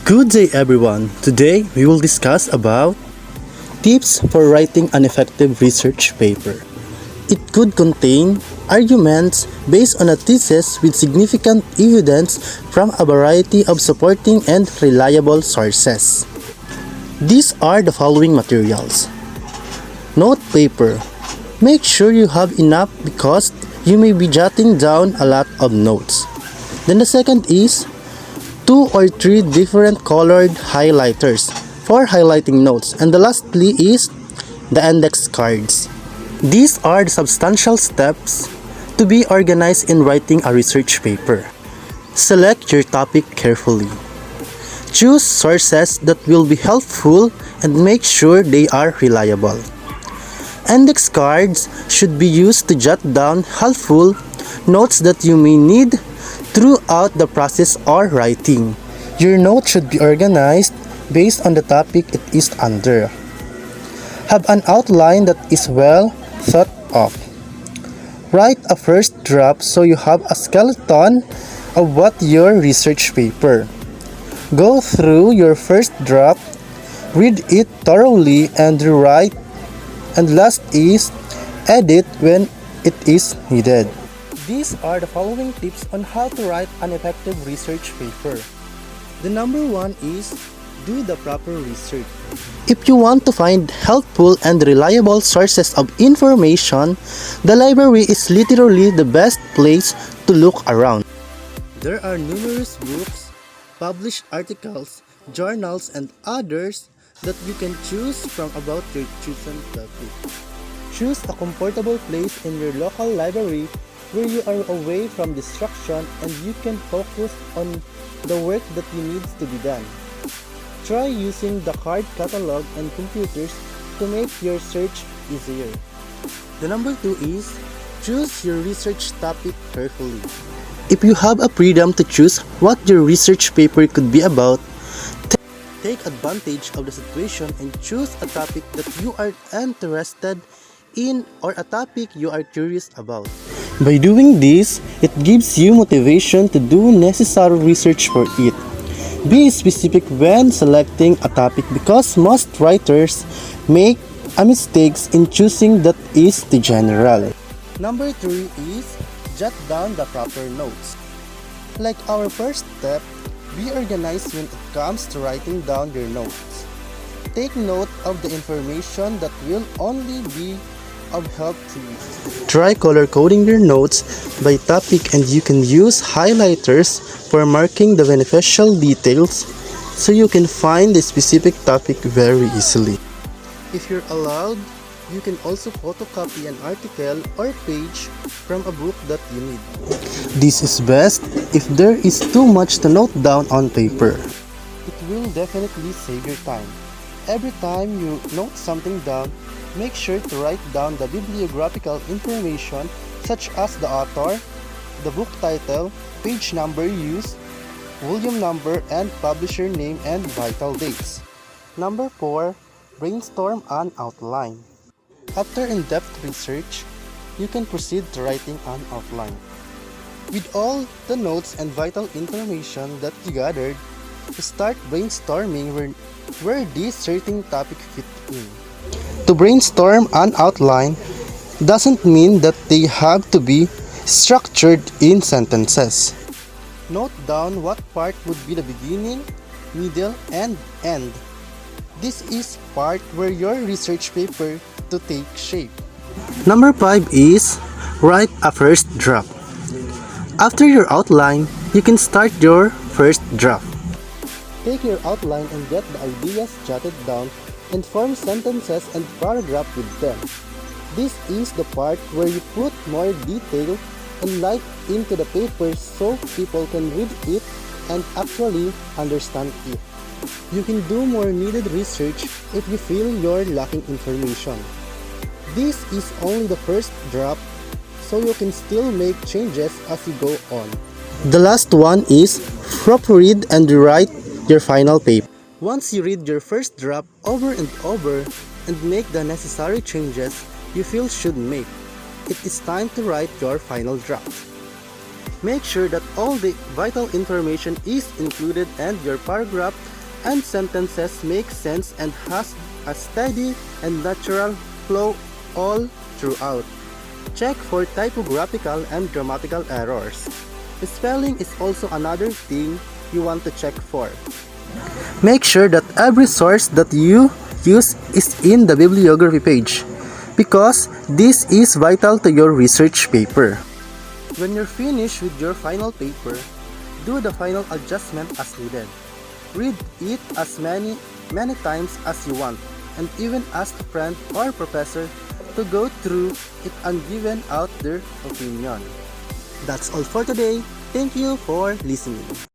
Good day everyone. Today we will discuss about tips for writing an effective research paper. It could contain arguments based on a thesis with significant evidence from a variety of supporting and reliable sources. These are the following materials. Note paper. Make sure you have enough because you may be jotting down a lot of notes. Then the second is 2 or 3 different colored highlighters for highlighting notes. And the lastly is the index cards. These are the substantial steps to be organized in writing a research paper. Select your topic carefully. Choose sources that will be helpful and make sure they are reliable. Index cards should be used to jot down helpful notes that you may need throughout the process or writing. Your note should be organized based on the topic it is under. Have an outline that is well thought of. Write a first draft so you have a skeleton of what your research paper. Go through your first draft, read it thoroughly and rewrite. And last is edit when it is needed. These are the following tips on how to write an effective research paper. The number one is do the proper research. If you want to find helpful and reliable sources of information, the library is literally the best place to look around. There are numerous books, published articles, journals, and others that you can choose from about your chosen topic. Choose a comfortable place in your local library where you are away from distraction and you can focus on the work that needs to be done. Try using the card catalog and computers to make your search easier. The number 2 is choose your research topic carefully. If you have a freedom to choose what your research paper could be about, take advantage of the situation and choose a topic that you are interested in or a topic you are curious about. By doing this, it gives you motivation to do necessary research for it. Be specific when selecting a topic because most writers make a mistakes in choosing that is the general. Number 3 is jot down the proper notes. Like our first step, be organized when it comes to writing down your notes. Take note of the information that will only be of help to you. Try color coding your notes by topic and you can use highlighters for marking the beneficial details so you can find the specific topic very easily. If you're allowed, you can also photocopy an article or page from a book that you need. This is best if there is too much to note down on paper. It will definitely save your time. Every time you note something down, make sure to write down the bibliographical information such as the author, the book title, page number used, volume number, and publisher name and vital dates. Number 4, brainstorm an outline. After in-depth research, you can proceed to writing an outline. With all the notes and vital information that you gathered, start brainstorming where this certain topic fit in. To brainstorm an outline doesn't mean that they have to be structured in sentences. Note down what part would be the beginning, middle, and end. This is part where your research paper to take shape. Number 5 is write a first draft. After your outline, you can start your first draft. Take your outline and get the ideas jotted down and form sentences and paragraph with them. This is the part where you put more detail and light into the paper so people can read it and actually understand it. You can do more needed research if you feel you're lacking information. This is only the first draft, so you can still make changes as you go on. The last one is proofread and rewrite your final paper. Once you read your first draft over and over and make the necessary changes you feel should make, it is time to write your final draft. Make sure that all the vital information is included and your paragraph and sentences make sense and has a steady and natural flow all throughout. Check for typographical and grammatical errors. Spelling is also another thing you want to check for. Make sure that every source that you use is in the bibliography page because this is vital to your research paper. When you're finished with your final paper, do the final adjustment as needed. Read it as many times as you want and even ask a friend or professor to go through it and give out their opinion. That's all for today. Thank you for listening.